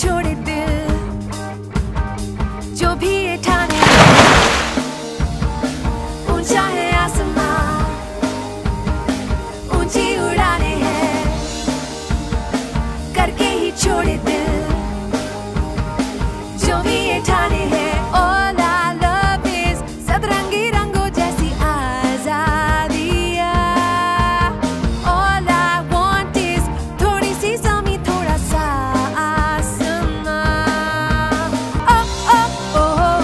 छोड़े दिल जो भी ये ठाने ऊंचा है आसमां ऊंची उड़ाने हैं करके ही छोड़े दिल जो भी ये ठाने हैं All I love is सतरंगी रंगों जैसी आजादिया All I want is थोड़ी सी ज़मीं थोड़ा सा आसमां Oh oh oh oh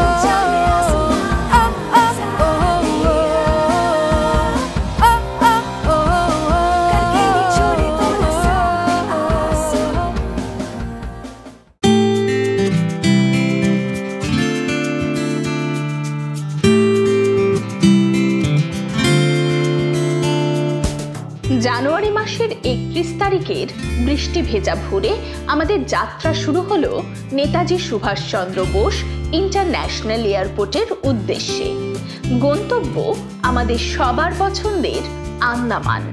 ऊंचा है आसमां Oh oh oh oh Oh oh oh करके ही छोड़े थोड़ा सा आसमां জানুয়ারি মাসের 31 তারিখের বৃষ্টি ভেজা ভোরে আমাদের যাত্রা শুরু হলো নেতাজি সুভাষচন্দ্র বোস ইন্টারন্যাশনাল এয়ারপোর্টের উদ্দেশ্যে। গন্তব্য আমাদের সবার পছন্দের আন্দামান।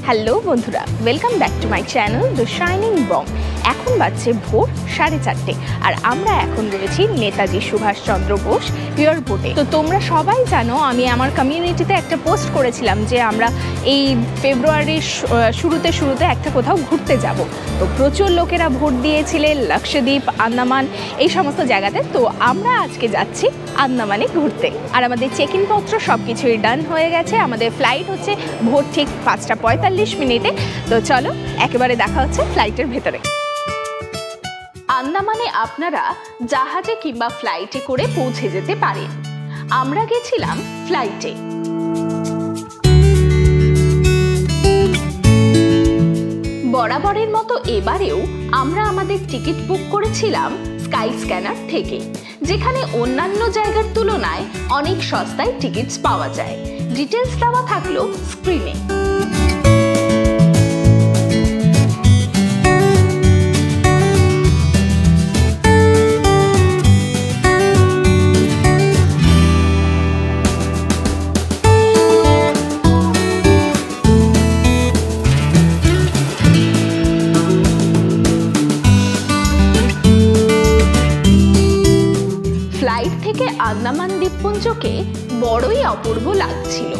হ্যালো বন্ধুরা, welcome back to my channel the shining Bom. এখন বাজছে ভোর 4:30 আর আমরা এখন রয়েছি নেতাজি সুভাষচন্দ্র বোস এয়ারপোর্টে। তো তোমরা সবাই জানো আমি আমার কমিউনিটিতে একটা পোস্ট করেছিলাম যে আমরা এই ফেব্রুয়ারির শুরুতে একটা কোথাও ঘুরতে যাব। তো প্রচুর লোকেরা ভোট দিয়েছিলেন লাক্ষাদ্বীপ, আন্দামান এই সমস্ত জায়গাতে। তো আমরা আজকে যাচ্ছি আন্দামানে ঘুরতে। আর আমাদের চেক ইন পত্র সব কিছুই ডান হয়ে গেছে। আমাদের ফ্লাইট হচ্ছে ভোর ঠিক 5:45 তো চলো একেবারে দেখা হচ্ছে ফ্লাইটের ভেতরে। আন্দামানে আপনারা জাহাজে কিংবা ফ্লাইটে করে পৌঁছে যেতে পারেন। আমরা গেছিলাম ফ্লাইটে। বরাবরের মতো এবারেও আমরা আমাদের টিকিট বুক করেছিলাম স্কাই স্ক্যানার থেকে, যেখানে অন্যান্য জায়গার তুলনায় অনেক সস্তায় টিকিটস পাওয়া যায়। ডিটেলস দেওয়া থাকলো স্ক্রিনে। ফ্লাইট থেকে আন্দামান দ্বীপপুঞ্জকে বড়ই অপূর্ব লাগছিল।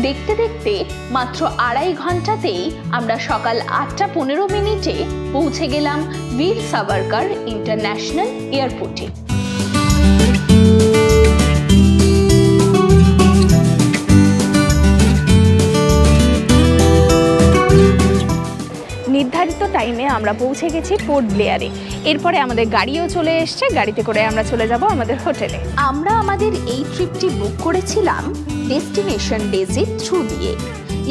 দেখতে দেখতে মাত্র 2.5 ঘন্টাতেই আমরা সকাল 8:15 পৌঁছে গেলাম বীর সাভারকার ইন্টারন্যাশনাল এয়ারপোর্টে। নির্ধারিত টাইমে আমরা পৌঁছে গেছি পোর্ট ব্লেয়ারে। এরপরে আমাদের গাড়িও চলে এসছে, গাড়িতে করে আমরা চলে যাব আমাদের হোটেলে। আমরা আমাদের এই ট্রিপটি বুক করেছিলাম ডেস্টিনেশন ডেজির থ্রু দিয়ে।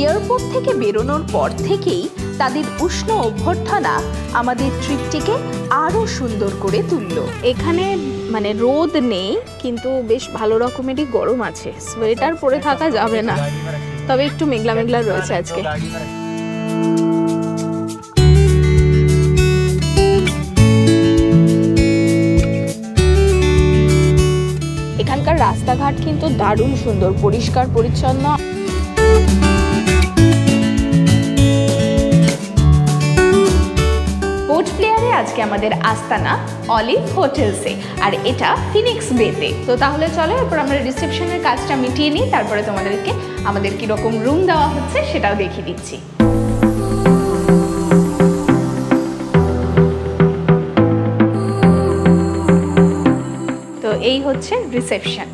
এয়ারপোর্ট থেকে বেরোনোর পর থেকেই তাদের উষ্ণ অভ্যর্থনা আমাদের ট্রিপটিকে আরও সুন্দর করে তুলল। এখানে মানে রোদ নেই, কিন্তু বেশ ভালো রকমেরই গরম আছে। সোয়েটার পরে থাকা যাবে না, তবে একটু মেঘলা মেঘলা রয়েছে আজকে। এখানকার রাস্তাঘাট কিন্তু দারুণ সুন্দর, পরিষ্কার পরিচ্ছন্ন। পোর্ট ব্লেয়ারে আজকে আমাদের আস্তানা অলিভ হোটেলসে, আর এটা ফিনিক্স বেতে। তো তাহলে চলো এরপর আমরা রিসেপশনের কাজটা মিটিয়ে নিই, তারপরে তোমাদেরকে আমাদের কিরকম রুম দেওয়া হচ্ছে সেটাও দেখিয়ে দিচ্ছি। তো এই হচ্ছে রিসেপশন।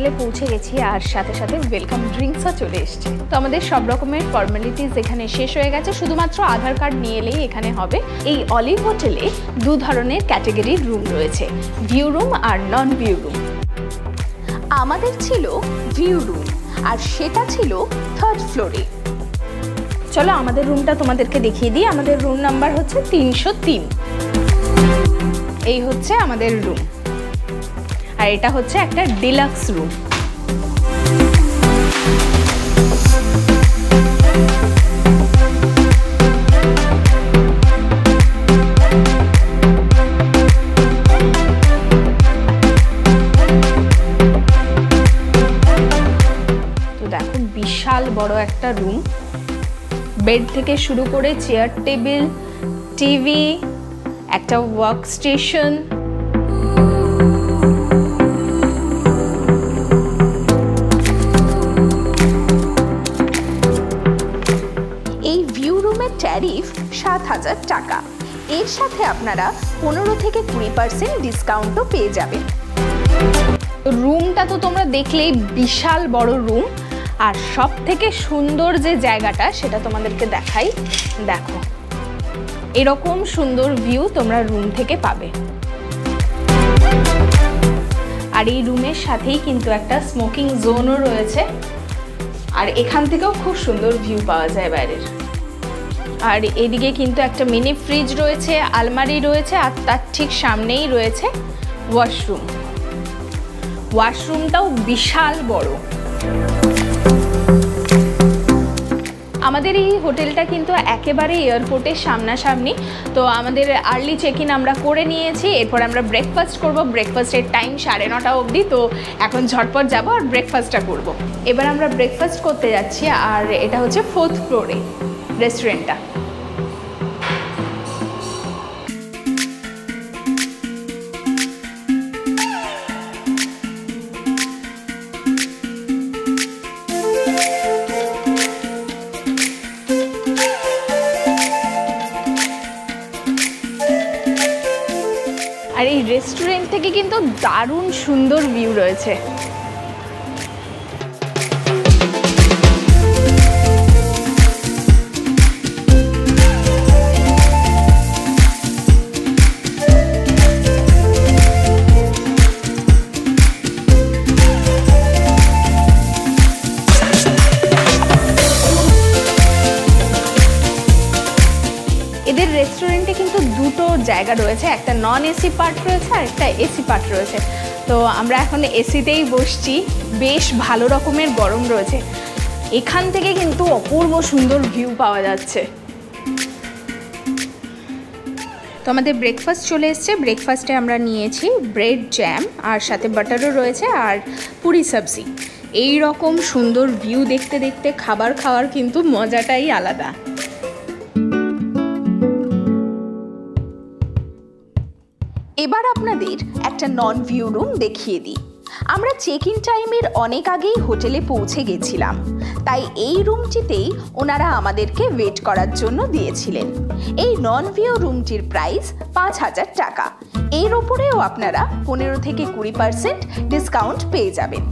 হোটেলে পৌঁছে গেছি আর সাথে সাথে ওয়েলকাম ড্রিঙ্কসও চলে এসছে। তো আমাদের সব রকমের ফর্মালিটিস এখানে শেষ হয়ে গেছে, শুধুমাত্র আধার কার্ড নিয়ে এলেই এখানে হবে। এই অলিভ হোটেলে দু ধরনের ক্যাটাগরির রুম রয়েছে, ভিউ রুম আর নন ভিউ রুম। আমাদের ছিল ভিউ রুম আর সেটা ছিল 3rd ফ্লোরে। চলো আমাদের রুমটা তোমাদেরকে দেখিয়ে দিই। আমাদের রুম নাম্বার হচ্ছে 303। এই হচ্ছে আমাদের রুম আর এটা হচ্ছে একটা ডিলাক্স রুম। তো দেখো বিশাল বড় একটা রুম, বেড থেকে শুরু করে চেয়ার টেবিল, টিভি, একটা ওয়ার্ক স্টেশন। এই ভিউ রুমের ট্যারিফ 7,000 টাকা। এর সাথে আপনারা 15 থেকে 20% ডিসকাউন্টও পেয়ে যাবেন। রুমটা তো তোমরা দেখলেই বিশাল বড় রুম, আর সব থেকে সুন্দর যে জায়গাটা সেটা তোমাদেরকে দেখাই। দেখো এরকম সুন্দর ভিউ তোমরা রুম থেকে পাবে। আর এই রুমের সাথেই কিন্তু একটা স্মোকিং জোনও রয়েছে, আর এখান থেকেও খুব সুন্দর ভিউ পাওয়া যায় বাইরের। আর এদিকে কিন্তু একটা মিনি ফ্রিজ রয়েছে, আলমারি রয়েছে, আর তার ঠিক সামনেই রয়েছে ওয়াশরুম। ওয়াশরুমটাও বিশাল বড়। আমাদের এই হোটেলটা কিন্তু একেবারে এয়ারপোর্টের সামনাসামনি। তো আমাদের আর্লি চেক ইন আমরা করে নিয়েছি, এরপর আমরা ব্রেকফাস্ট করব। ব্রেকফাস্টের টাইম 9:30 অবধি, তো এখন ঝটপট যাব আর ব্রেকফাস্টটা করব। এবার আমরা ব্রেকফাস্ট করতে যাচ্ছি, আর এটা হচ্ছে 4th ফ্লোরে রেস্টুরেন্টটা। আর এই রেস্টুরেন্ট থেকে কিন্তু দারুণ সুন্দর ভিউ রয়েছে। এদের রেস্টুরেন্টে কিন্তু দুটো জায়গা রয়েছে, একটা নন এসি পার্ট রয়েছে আর একটা এসি পার্ট রয়েছে। তো আমরা এখন এসিতেই বসছি, বেশ ভালো রকমের গরম রয়েছে। এখান থেকে কিন্তু অপূর্ব সুন্দর ভিউ পাওয়া যাচ্ছে। তো আমাদের ব্রেকফাস্ট চলে এসছে। ব্রেকফাস্টে আমরা নিয়েছি ব্রেড, জ্যাম, আর সাথে বাটারও রয়েছে, আর পুরি সবজি। এই রকম সুন্দর ভিউ দেখতে দেখতে খাবার খাওয়ার কিন্তু মজাটাই আলাদা। এবার আপনাদের একটা নন ভিউ রুম দেখিয়ে দিই। আমরা চেক ইন টাইমের অনেক আগেই হোটেলে পৌঁছে গেছিলাম, তাই এই রুমটিতেই ওনারা আমাদেরকে ওয়েট করার জন্য দিয়েছিলেন। এই নন ভিউ রুমটির প্রাইস 5,000 টাকা। এর ওপরেও আপনারা 15 থেকে 20% ডিসকাউন্ট পেয়ে যাবেন।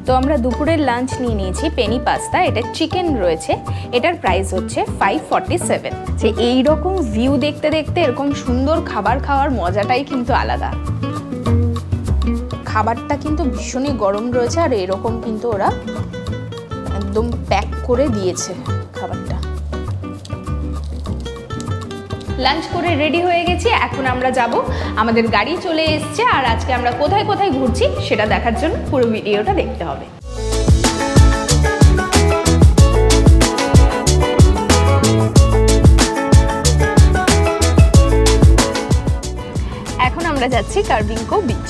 তো আমরা দুপুরের লাঞ্চ নিয়ে নিয়েছি পেনি পাস্তা। এটা চিকেন রয়েছে, এটার প্রাইস হচ্ছে 547। যে এইরকম ভিউ দেখতে দেখতে এরকম সুন্দর খাবার খাওয়ার মজাটাই কিন্তু আলাদা। খাবারটা কিন্তু ভীষণই গরম রয়েছে, আর এরকম কিন্তু ওরা একদম প্যাক করে দিয়েছে খাবারটা। লাঞ্চ করে রেডি হয়ে গেছি, এখন আমরা যাব। আমাদের গাড়ি চলে এসছে, আর আজকে আমরা কোথায় কোথায় ঘুরছি সেটা দেখার জন্য পুরো ভিডিওটা দেখতে হবে। এখন আমরা যাচ্ছি কার্ভিংকো বিচ।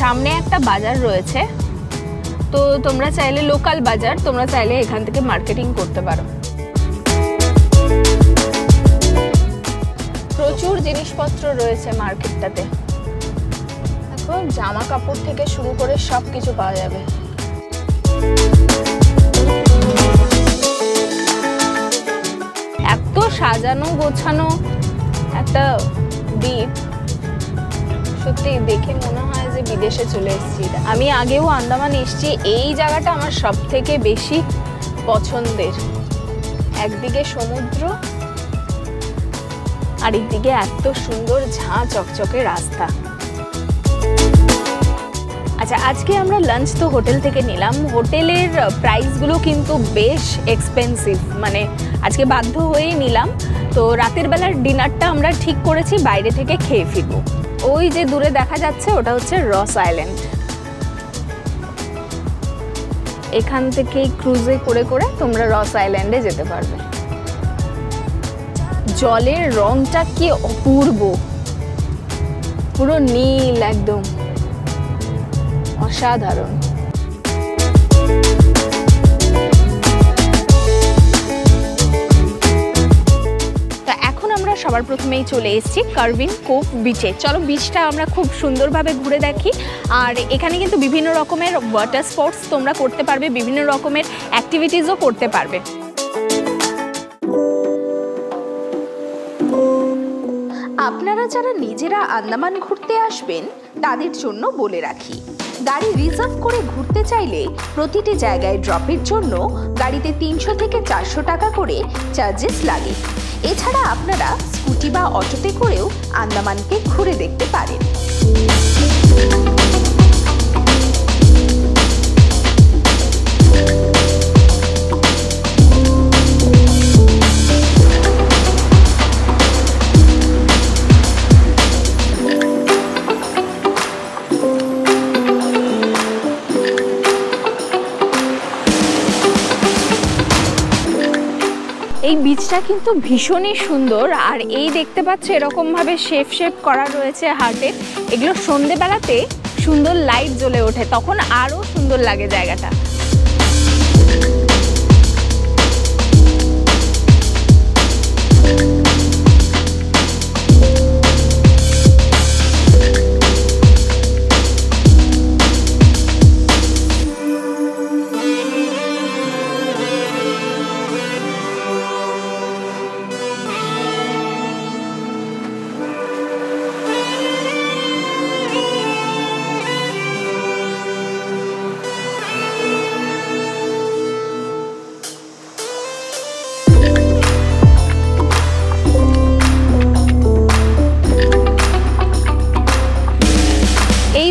সামনে একটা বাজার রয়েছে, তো তোমরা চাইলে লোকাল বাজার, তোমরা চাইলে এখান থেকে মার্কেটিং করতে পারো। প্রচুর জিনিসপত্র রয়েছে মার্কেটটাতে। দেখো জামা কাপড় থেকে শুরু করে সব কিছু পাওয়া যাবে। এত সাজানো গোছানো একটা দ্বীপ, সত্যি দেখে মনে হয় যে বিদেশে চলে এসেছি। আমি আগেও আন্দামান এসেছি, এই জায়গাটা আমার সব থেকে বেশি পছন্দের। একদিকে সমুদ্র আর একদিকে এত সুন্দর ঝাঁ চকচকে রাস্তা। আচ্ছা, আজকে আমরা লাঞ্চ তো হোটেল থেকে নিলাম। হোটেলের প্রাইসগুলো কিন্তু বেশ এক্সপেন্সিভ, মানে আজকে বাধ্য হয়েই নিলাম। তো রাতের বেলার ডিনারটা আমরা ঠিক করেছি বাইরে থেকে খেয়ে ফিরবো। ওই যে দূরে দেখা যাচ্ছে ওটা হচ্ছে রস আইল্যান্ড। এখান থেকে ক্রুজে করে করে তোমরা রস আইল্যান্ডে যেতে পারবে। জলের রংটা কি অপূর্ব, পুরো নীল, একদম অসাধারণ। সবার প্রথমেই চলে এসেছি কার্ভিন কোভ বিচে। চলো বিচটা আমরা খুব সুন্দরভাবে ঘুরে দেখি। আর এখানে কিন্তু বিভিন্ন রকমের ওয়াটার স্পোর্টস তোমরা করতে পারবে, বিভিন্ন রকমের অ্যাক্টিভিটিসও করতে পারবে। আপনারা যারা নিজেরা আন্দামান ঘুরতে আসবেন তাদের জন্য বলে রাখি, গাড়ি রিজার্ভ করে ঘুরতে চাইলে প্রতিটি জায়গায় ড্রপের জন্য গাড়িতে 300 থেকে 400 টাকা করে চার্জেস লাগে। এছাড়া আপনারা স্কুটি বা অটোতে করেও আন্দামানকে ঘুরে দেখতে পারেন। এই বিচটা কিন্তু ভীষণই সুন্দর। আর এই দেখতে পাচ্ছ এরকমভাবে শেপ করা রয়েছে হার্টে। এগুলো সন্ধেবেলাতে সুন্দর লাইট জ্বলে ওঠে, তখন আরও সুন্দর লাগে জায়গাটা।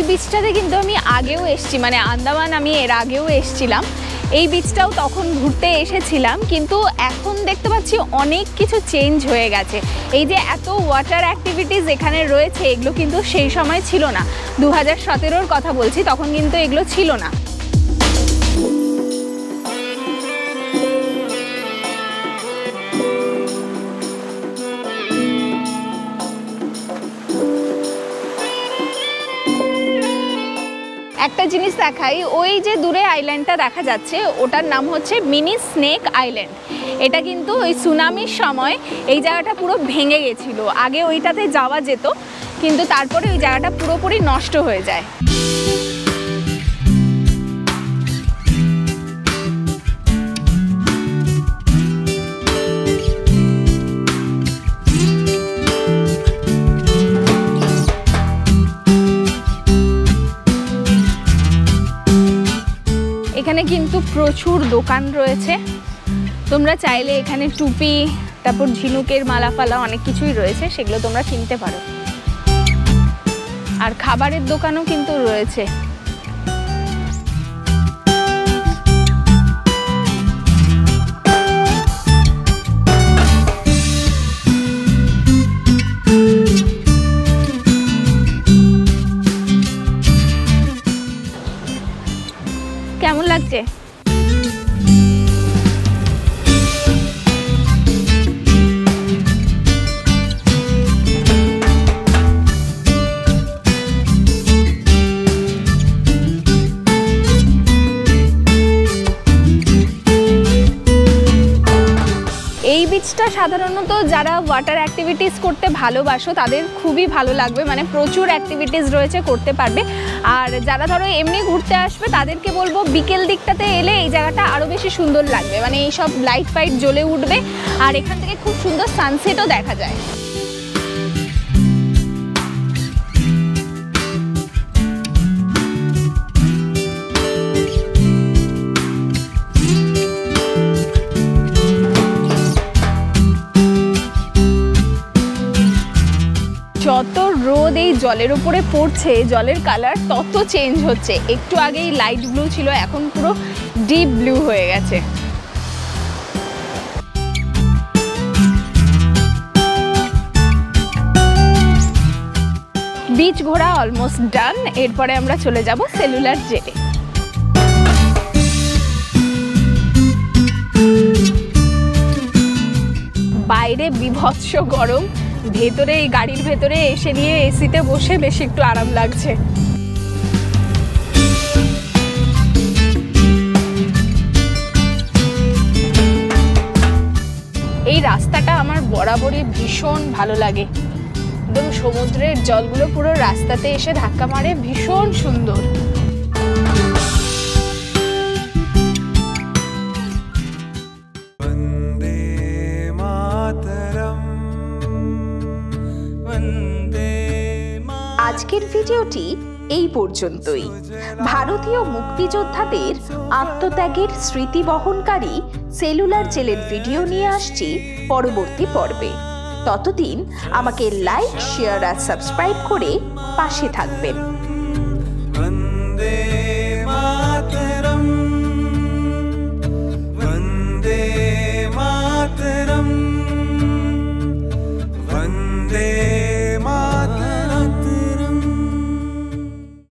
বিচটাতে কিন্তু আমি আগেও এসেছি, মানে আন্দামান আমি এর আগেও এসেছিলাম। এই বিচটাও তখন ঘুরতে এসেছিলাম, কিন্তু এখন দেখতে পাচ্ছি অনেক কিছু চেঞ্জ হয়ে গেছে। এই যে এত ওয়াটার অ্যাক্টিভিটিস এখানে রয়েছে, এগুলো কিন্তু সেই সময় ছিল না। 2017-র কথা বলছি, তখন কিন্তু এগুলো ছিল না। একটা জিনিস দেখাই, ওই যে দূরে আইল্যান্ডটা দেখা যাচ্ছে ওটার নাম হচ্ছে মিনি স্নেক আইল্যান্ড। এটা কিন্তু ওই সুনামির সময় এই জায়গাটা পুরো ভেঙে গেছিলো। আগে ওইটাতে যাওয়া যেত, কিন্তু তারপরে ওই জায়গাটা পুরোপুরি নষ্ট হয়ে যায়। এখানে কিন্তু প্রচুর দোকান রয়েছে, তোমরা চাইলে এখানে টুপি, তারপর ঝিনুকের মালা ফালা অনেক কিছুই রয়েছে, সেগুলো তোমরা কিনতে পারো। আর খাবারের দোকানও কিন্তু রয়েছে। কেমন লাগছে? বিচটা সাধারণত যারা ওয়াটার অ্যাক্টিভিটিস করতে ভালোবাসো তাদের খুবই ভালো লাগবে, মানে প্রচুর অ্যাক্টিভিটিস রয়েছে, করতে পারবে। আর যারা ধরো এমনি ঘুরতে আসবে তাদেরকে বলবো বিকেল দিকটাতে এলে এই জায়গাটা আরও বেশি সুন্দর লাগবে, মানে এই সব লাইট ফাইট জ্বলে উঠবে আর এখান থেকে খুব সুন্দর সানসেটও দেখা যায়। যত রোদ এই জলের উপরে পড়ছে জলের কালার তত চেঞ্জ হচ্ছে। একটু আগেই লাইট ব্লু ছিল, এখন পুরো ডিপ ব্লু হয়ে গেছে। বিচ ঘোরা অলমোস্ট ডান, এরপরে আমরা চলে যাব সেলুলার জেলে। বাইরে বিভৎস গরম, ভেতরে এই গাড়ির ভেতরে এসে নিয়ে এসিতে বসে বেশ একটু আরাম লাগছে। এই রাস্তাটা আমার বরাবরই ভীষণ ভালো লাগে, একদম সমুদ্রের জলগুলো পুরো রাস্তাতে এসে ধাক্কা মারে, ভীষণ সুন্দর। আজকের ভিডিওটি এই পর্যন্তই। ভারতীয় মুক্তিযোদ্ধাদের আত্মত্যাগের স্মৃতি বহনকারী সেলুলার জেলের ভিডিও নিয়ে আসছি পরবর্তী পর্বে। ততদিন আমাকে লাইক, শেয়ার আর সাবস্ক্রাইব করে পাশে থাকবেন।